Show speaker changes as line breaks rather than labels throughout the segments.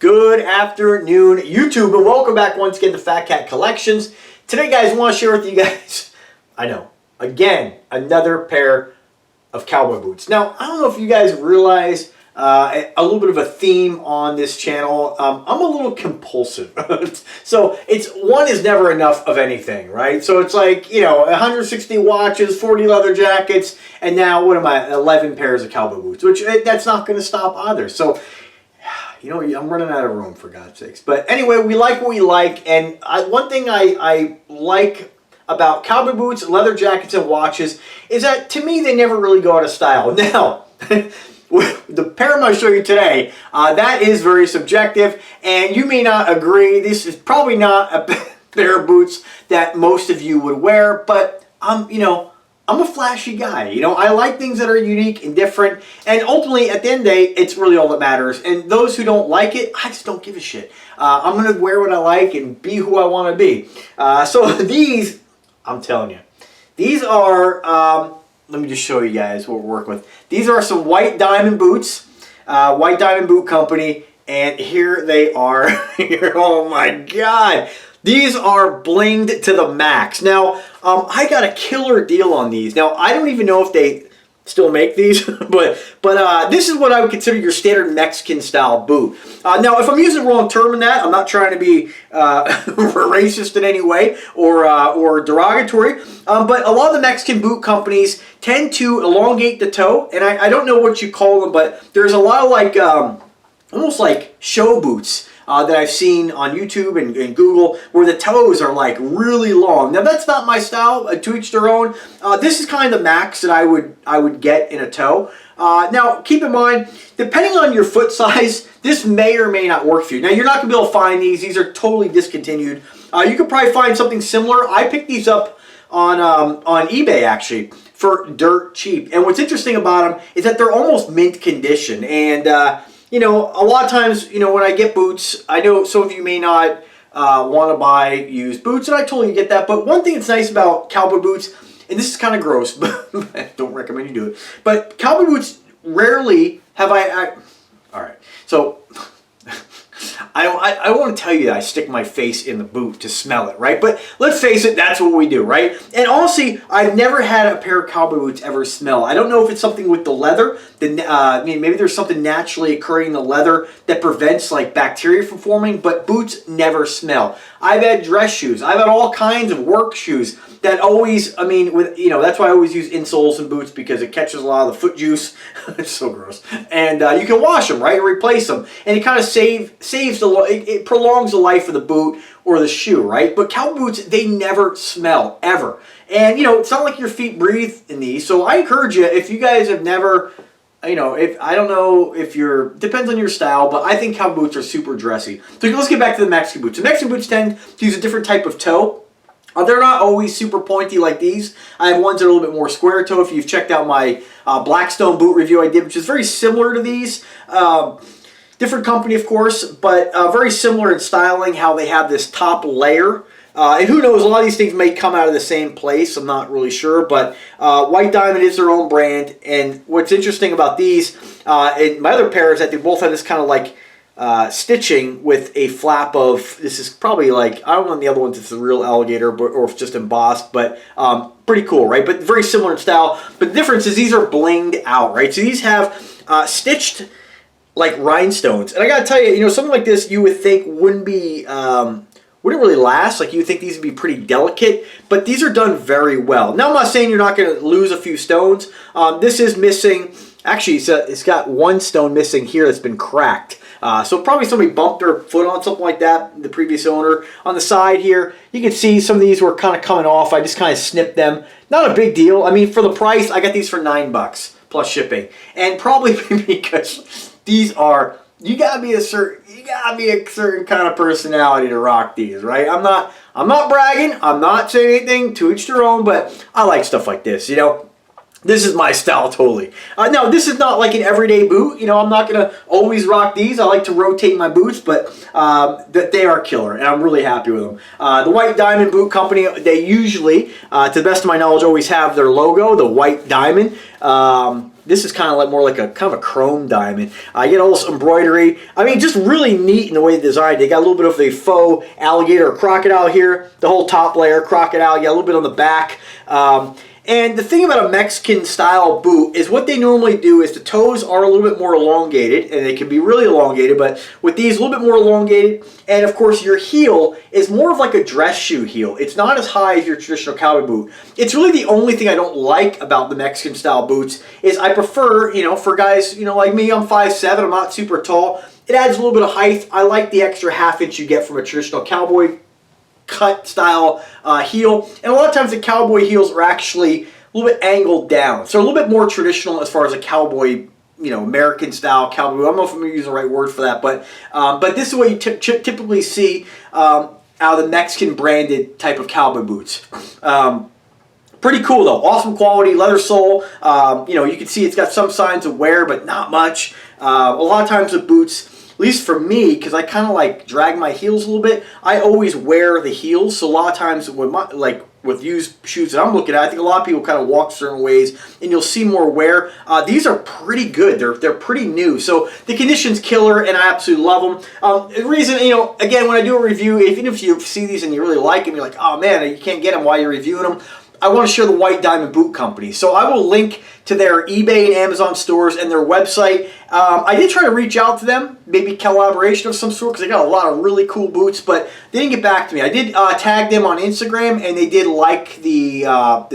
Good afternoon, YouTube, and welcome back once again to Fat Cat Collections. Today, guys, I want to share with you guys, I know, again, another pair of cowboy boots. Now, I don't know if you guys realize a little bit of a theme on this channel. I'm a little compulsive. So one is never enough of anything, right? So it's like, you know, 160 watches, 40 leather jackets, and now, what am I, 11 pairs of cowboy boots, which that's not going to stop either. So, you know, I'm running out of room, for God's sakes. But anyway, we like what we like, and one thing I like about cowboy boots, leather jackets, and watches is that, to me, they never really go out of style. Now, the pair I'm going to show you today, that is very subjective, and you may not agree. This is probably not a pair of boots that most of you would wear, but you know, I'm a flashy guy. You know, I like things that are unique and different, and ultimately, at the end of the day, it's really all that matters. And those who don't like it, I just don't give a shit. I'm going to wear what I like and be who I want to be. So these, I'm telling you, these are, let me just show you guys what we're working with. These are some White Diamond boots, White Diamond Boot Company, and here they are. Oh my God. These are blinged to the max. Now, I got a killer deal on these. Now, I don't even know if they still make these, but this is what I would consider your standard Mexican style boot. Now, if I'm using the wrong term in that, I'm not trying to be racist in any way or derogatory, but a lot of the Mexican boot companies tend to elongate the toe, and I don't know what you call them, but there's a lot of like, almost like show boots that I've seen on YouTube and Google, where the toes are like really long. Now that's not my style. To each their own. This is kind of the max that I would get in a toe. Now keep in mind, depending on your foot size, this may or may not work for you. Now you're not gonna be able to find these. These are totally discontinued. You could probably find something similar. I picked these up on eBay actually for dirt cheap. And what's interesting about them is that they're almost mint condition. And you know, a lot of times, you know, when I get boots, I know some of you may not want to buy used boots, and I totally get that. But one thing that's nice about cowboy boots, and this is kind of gross, but I don't recommend you do it, but cowboy boots rarely have all right, so I want to tell you that I stick my face in the boot to smell it, right? But let's face it, that's what we do, right? And honestly, I've never had a pair of cowboy boots ever smell. I don't know if it's something with the leather. Maybe there's something naturally occurring in the leather that prevents like bacteria from forming, but boots never smell. I've had dress shoes. I've had all kinds of work shoes that always, I mean, you know, that's why I always use insoles in boots, because it catches a lot of the foot juice. It's so gross. And you can wash them, right, or replace them. And it kind of it prolongs the life of the boot or the shoe, right? But cowboy boots, they never smell, ever. And, you know, it's not like your feet breathe in these. So I encourage you, if you guys have never, you know, I don't know if depends on your style, but I think cowboy boots are super dressy. So let's get back to the Mexican boots. The Mexican boots tend to use a different type of toe. They're not always super pointy like these. I have ones that are a little bit more square toe. If you've checked out my Blackstone boot review I did, which is very similar to these. Different company, of course, but very similar in styling, how they have this top layer. And who knows, a lot of these things may come out of the same place. I'm not really sure, but White Diamond is their own brand. And what's interesting about these, and my other pair, is that they both have this kind of like stitching with a flap of, this is probably like, I don't know on the other ones if it's a real alligator or if it's just embossed, but pretty cool, right? But very similar in style. But the difference is these are blinged out, right? So these have stitched like rhinestones. And I gotta tell you, you know, something like this you would think wouldn't really last. Like, you would think these would be pretty delicate, but these are done very well. Now, I'm not saying you're not going to lose a few stones. This is missing, actually, it's got one stone missing here that's been cracked. So probably somebody bumped their foot on something like that, the previous owner. On the side here, you can see some of these were kind of coming off. I just kind of snipped them. Not a big deal. I mean, for the price, I got these for $9 plus shipping. And probably because these are, you gotta be a certain kind of personality to rock these, right? I'm not bragging. I'm not saying anything, to each their own, but I like stuff like this, you know. This is my style totally. Now, this is not like an everyday boot. You know, I'm not going to always rock these. I like to rotate my boots, but they are killer, and I'm really happy with them. The White Diamond Boot Company, they usually, to the best of my knowledge, always have their logo, the White Diamond. This is kind of like more like a kind of a chrome diamond. You get all this embroidery. I mean, just really neat in the way they designed. They got a little bit of the faux alligator or crocodile here. The whole top layer, crocodile. You got a little bit on the back. And the thing about a Mexican style boot is what they normally do is the toes are a little bit more elongated, and they can be really elongated, but with these a little bit more elongated, and of course your heel is more of like a dress shoe heel. It's not as high as your traditional cowboy boot. It's really the only thing I don't like about the Mexican style boots is I prefer, you know, for guys, you know, like me, I'm 5'7", I'm not super tall. It adds a little bit of height. I like the extra ½ inch you get from a traditional cowboy cut style heel, and a lot of times the cowboy heels are actually a little bit angled down, so a little bit more traditional as far as a cowboy, you know, American style cowboy. I don't know if I'm using the right word for that, but this is what you typically see out of the Mexican branded type of cowboy boots. Pretty cool though, awesome quality, leather sole. You know, you can see it's got some signs of wear, but not much. A lot of times with boots, at least for me, because I kind of like drag my heels a little bit, I always wear the heels. So a lot of times with used shoes that I'm looking at, I think a lot of people kind of walk certain ways and you'll see more wear. These are pretty good. They're pretty new. So the condition's killer and I absolutely love them. The reason, you know, again, when I do a review, even if you see these and you really like them, you're like, oh man, you can't get them while you're reviewing them. I want to share the White Diamond Boot Company. So I will link to their eBay and Amazon stores and their website. I did try to reach out to them, maybe collaboration of some sort, because they got a lot of really cool boots, but they didn't get back to me. I did tag them on Instagram, and they did like the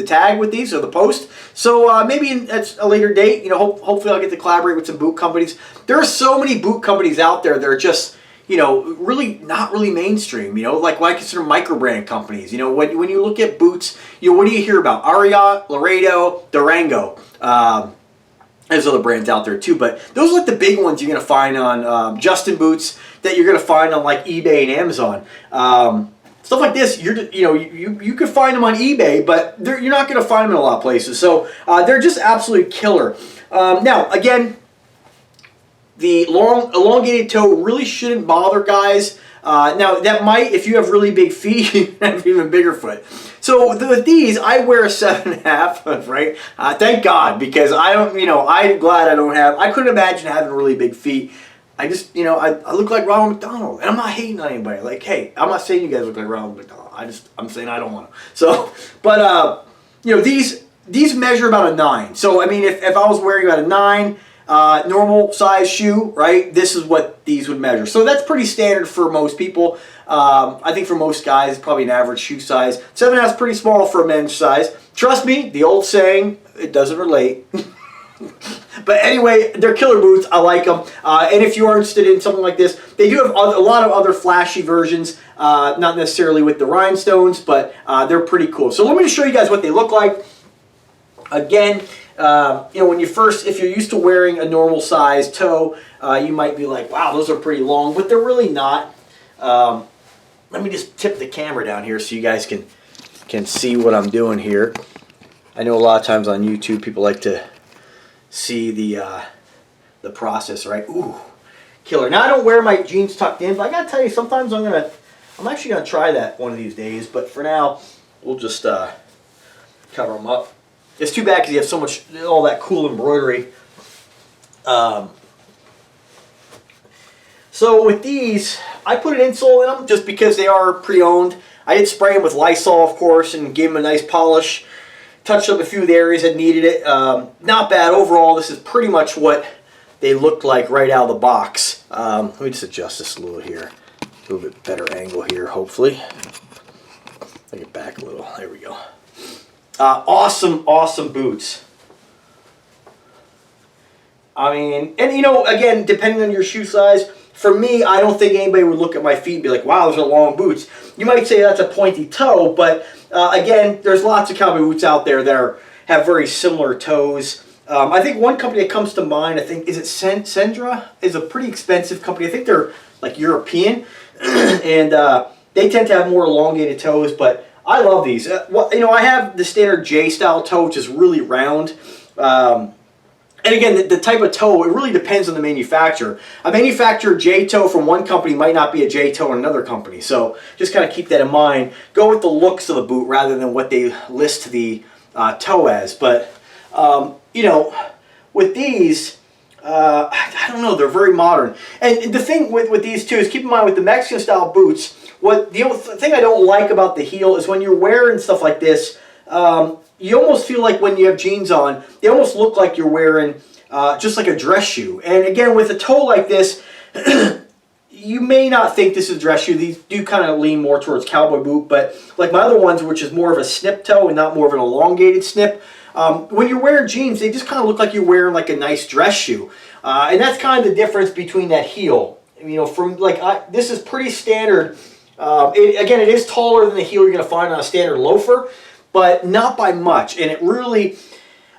tag with these, or the post. So maybe at a later date, you know, hopefully I'll get to collaborate with some boot companies. There are so many boot companies out there that are just, you know, really not really mainstream, you know, like what I consider micro brand companies. You know, when you look at boots, you know, what do you hear about? Ariat, Laredo, Durango. There's other brands out there too, but those are like the big ones you're going to find on Justin Boots that you're going to find on like eBay and Amazon. Stuff like this, you could find them on eBay, but you're not going to find them in a lot of places. So they're just absolutely killer. Now, again, the long elongated toe really shouldn't bother guys. Now that might, if you have really big feet, you have even bigger foot. So with these, I wear a 7.5, right? Thank God, because I don't, you know, I'm glad I don't have. I couldn't imagine having really big feet. I just, you know, I look like Ronald McDonald, and I'm not hating on anybody. Like, hey, I'm not saying you guys look like Ronald McDonald. I'm saying I don't want to. So, but you know, these measure about a 9. So I mean, if I was wearing about a 9. Normal size shoe, right? This is what these would measure. So that's pretty standard for most people. I think for most guys, it's probably an average shoe size. 7.5 is pretty small for a men's size. Trust me, the old saying, it doesn't relate. But anyway, they're killer boots. I like them. And if you are interested in something like this, they do have a lot of other flashy versions, not necessarily with the rhinestones, but they're pretty cool. So let me just show you guys what they look like. Again, you know, when if you're used to wearing a normal size toe, you might be like, wow, those are pretty long, but they're really not. Let me just tip the camera down here so you guys can see what I'm doing here. I know a lot of times on YouTube people like to see the process, right? Ooh, killer. Now I don't wear my jeans tucked in, but I gotta tell you, sometimes I'm actually gonna try that one of these days. But for now, we'll just cover them up. It's too bad because you have so much, all that cool embroidery. So with these, I put an insole in them just because they are pre-owned. I did spray them with Lysol, of course, and gave them a nice polish. Touched up a few of the areas that needed it. Not bad overall. This is pretty much what they looked like right out of the box. Let me just adjust this a little here. A little bit better angle here, hopefully. Take it back a little. There we go. Awesome, awesome boots. I mean, and you know, again, depending on your shoe size, for me, I don't think anybody would look at my feet and be like, wow, those are long boots. You might say that's a pointy toe, but again, there's lots of cowboy boots out there that have very similar toes. I think one company that comes to mind, I think, is it Sendra? Is a pretty expensive company. I think they're like European, and they tend to have more elongated toes, but I love these. You know, I have the standard J-style toe, which is really round. And again, the type of toe, it really depends on the manufacturer. A manufactured J-toe from one company might not be a J-toe in another company. So just kind of keep that in mind. Go with the looks of the boot rather than what they list the toe as. But, you know, with these, I don't know, they're very modern. And the thing with these two is, keep in mind with the Mexican style boots, the thing I don't like about the heel is when you're wearing stuff like this, you almost feel like when you have jeans on, they almost look like you're wearing just like a dress shoe. And again, with a toe like this, you may not think this is a dress shoe. These do kind of lean more towards cowboy boot, but like my other ones, which is more of a snip toe and not more of an elongated snip, when you're wearing jeans, they just kind of look like you're wearing like a nice dress shoe. And that's kind of the difference between that heel. You know, from like, this is pretty standard. Again, it is taller than the heel you're going to find on a standard loafer, but not by much. And it really,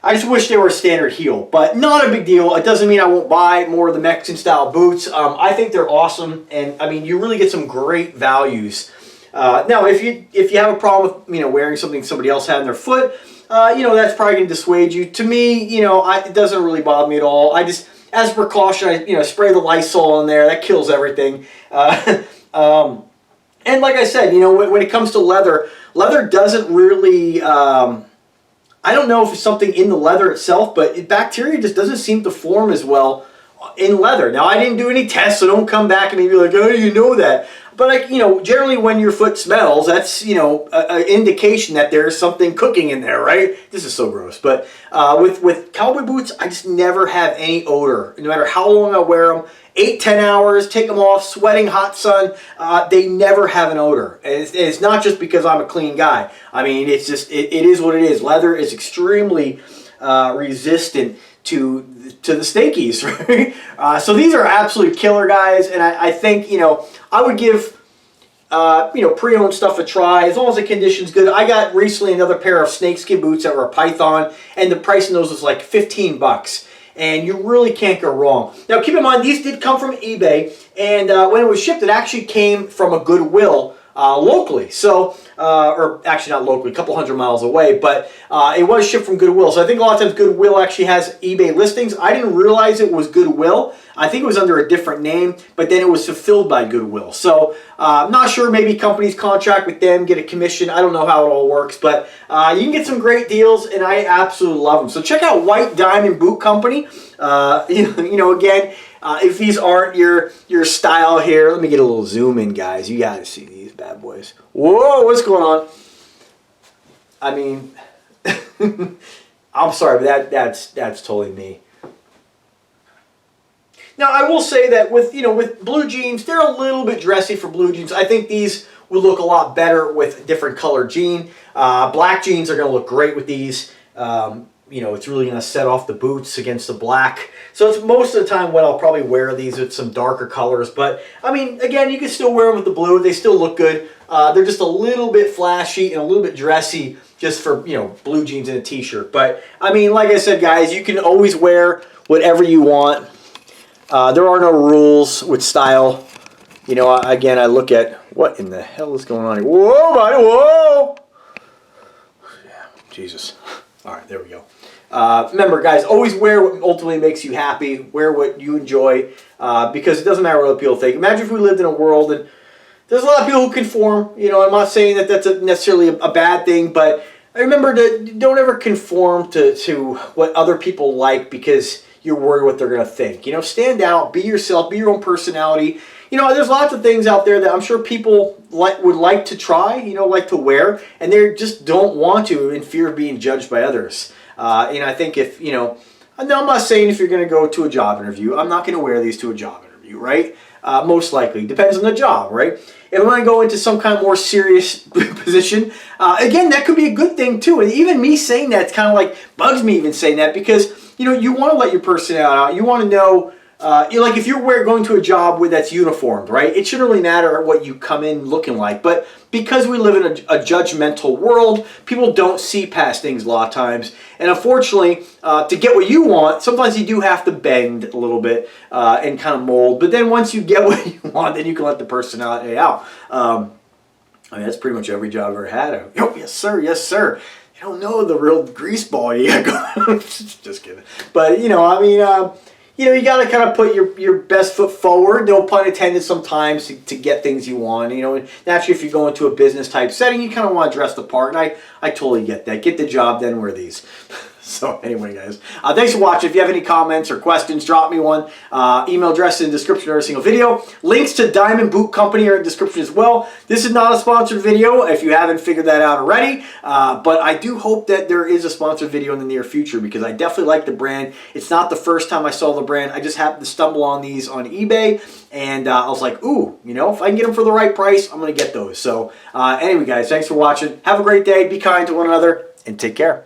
I just wish they were a standard heel, but not a big deal. It doesn't mean I won't buy more of the Mexican style boots. I think they're awesome, and I mean, you really get some great values. Now, if you have a problem with, you know, wearing something somebody else had in their foot, you know, that's probably going to dissuade you. To me, you know, it doesn't really bother me at all. I just, as a precaution, I, you know, spray the Lysol in there. That kills everything. And like I said, you know, when it comes to leather, leather doesn't really, I don't know if it's something in the leather itself, but bacteria just doesn't seem to form as well in leather. Now, I didn't do any tests, so don't come back and be like, oh, you know that. But, like, you know, generally when your foot smells, that's, you know, an indication that there's something cooking in there, right? This is so gross. But with cowboy boots, I just never have any odor. No matter how long I wear them, 8-10 hours, take them off, sweating, hot sun, they never have an odor. And it's not just because I'm a clean guy. I mean, it's just, it is what it is. Leather is extremely resistant to the snakies, right? So these are absolute killer, guys. And I think, you know, I would give, you know, pre-owned stuff a try, as long as the condition's good. I got recently another pair of snakeskin boots that were a python, and the price in those was like 15 bucks. And you really can't go wrong. Now, keep in mind, these did come from eBay, and when it was shipped, it actually came from a Goodwill locally. So, or actually not locally, a couple hundred miles away, but it was shipped from Goodwill. So I think a lot of times Goodwill actually has eBay listings. I didn't realize it was Goodwill. I think it was under a different name, but then it was fulfilled by Goodwill. So I'm not sure, maybe companies contract with them, get a commission. I don't know how it all works, but you can get some great deals, and I absolutely love them. So check out White Diamond Boot Company. You know, again, if these aren't your style here, let me get a little zoom in, guys. You got to see these bad boys. Whoa, what's going on? I mean, I'm sorry, but that's totally me. Now, I will say that with blue jeans, they're a little bit dressy for blue jeans. I think these would look a lot better with a different color jean. Black jeans are going to look great with these. You know, it's really going to set off the boots against the black. So it's most of the time when I'll probably wear these with some darker colors. But, I mean, again, you can still wear them with the blue. They still look good. They're just a little bit flashy and a little bit dressy just for, you know, blue jeans and a t-shirt. But, I mean, like I said, guys, you can always wear whatever you want. There are no rules with style. You know, again, I look at what in the hell is going on here. Whoa, buddy, whoa! Yeah, Jesus. All right, there we go. Remember, guys, always wear what ultimately makes you happy. Wear what you enjoy, because it doesn't matter what other people think. Imagine if we lived in a world, and there's a lot of people who conform. You know, I'm not saying that that's necessarily a bad thing, but remember to don't ever conform to what other people like because you're worried what they're going to think. You know, stand out, be yourself, be your own personality. You know, there's lots of things out there that I'm sure people would like to try, you know, like to wear, and they just don't want to in fear of being judged by others. And I think if, you know, no, I'm not saying if you're going to go to a job interview, I'm not going to wear these to a job interview, right? Most likely. Depends on the job, right? If I'm going to go into some kind of more serious position, again, that could be a good thing too. And even me saying that, it's kind of like, bugs me even saying that because, you know, you want to let your personality out. You want to know, like if you're going to a job that's uniformed, right? It shouldn't really matter what you come in looking like. But because we live in a judgmental world, people don't see past things a lot of times. And unfortunately, to get what you want, sometimes you do have to bend a little bit and kind of mold. But then once you get what you want, then you can let the personality out. I mean, that's pretty much every job I've ever had. Oh, yes, sir. Yes, sir. You don't know the real grease ball you got going. Just kidding. But, you know, I mean, you know, you got to kind of put your best foot forward, no pun intended, sometimes to get things you want. You know, naturally, if you go into a business type setting, you kind of want to dress the part, and I totally get that. Get the job, then wear these. So anyway, guys, thanks for watching. If you have any comments or questions, drop me one. Email address in the description of every single video. Links to Diamond Boot Company are in the description as well. This is not a sponsored video if you haven't figured that out already, but I do hope that there is a sponsored video in the near future because I definitely like the brand. It's not the first time I saw the brand. I just happened to stumble on these on eBay, and I was like, ooh, you know, if I can get them for the right price, I'm going to get those. So anyway, guys, thanks for watching. Have a great day. Be kind to one another, and take care.